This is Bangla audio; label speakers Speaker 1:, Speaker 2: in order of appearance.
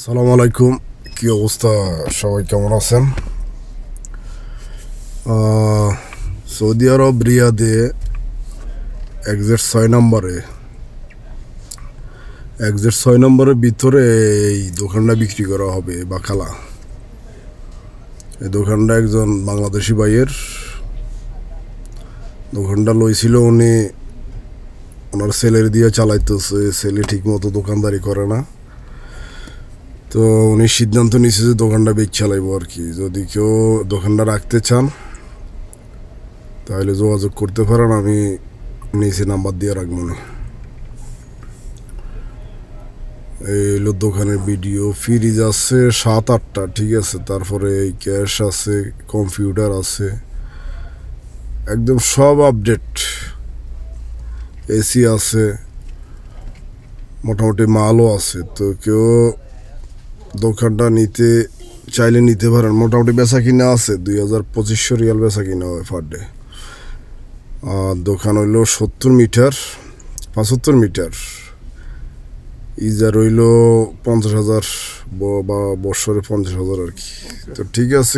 Speaker 1: সালাম আলাইকুম। কি অবস্থা? সবাই কেমন আছেন? সৌদি আরব রিয়াদে এক্সাক্ট 6 নম্বরের ভিতরে এই দোকানটা বিক্রি করা হবে বাকালা। এই দোকানটা একজন বাংলাদেশি ভাইয়ের দোকানটা লইছিল। উনি ওনার ছেলের দিয়ে চালাইতেছে, ছেলে ঠিক মতো দোকানদারি করে না, তো উনি সিদ্ধান্ত নিচ্ছে যে দোকানটা বেচ চালাইব আর কি। যদি কেউ দোকানটা রাখতে চান তাহলে যোগাযোগ করতে পারেন, আমি নিচে নাম্বার দিয়ে রাখবো না। এই হলো দোকানের ভিডিও। ফ্রিজ আছে 7-8টা, ঠিক আছে। তারপরে এই ক্যাশ আছে, কম্পিউটার আছে, একদম সব আপডেট। এসি আছে, মোটামুটি মালও আছে। তো কেউ দোকানটা নিতে চাইলে নিতে পারেন। মোটামুটি বেচা কিনা আছে 2200 রিয়াল বেচা কিনা হয় পার ডে। আর দোকান হইল 70 মিটার, 75 মিটার। ইজার হইল 50,000 বা বৎসরে 50,000 আর কি। তো ঠিক আছে।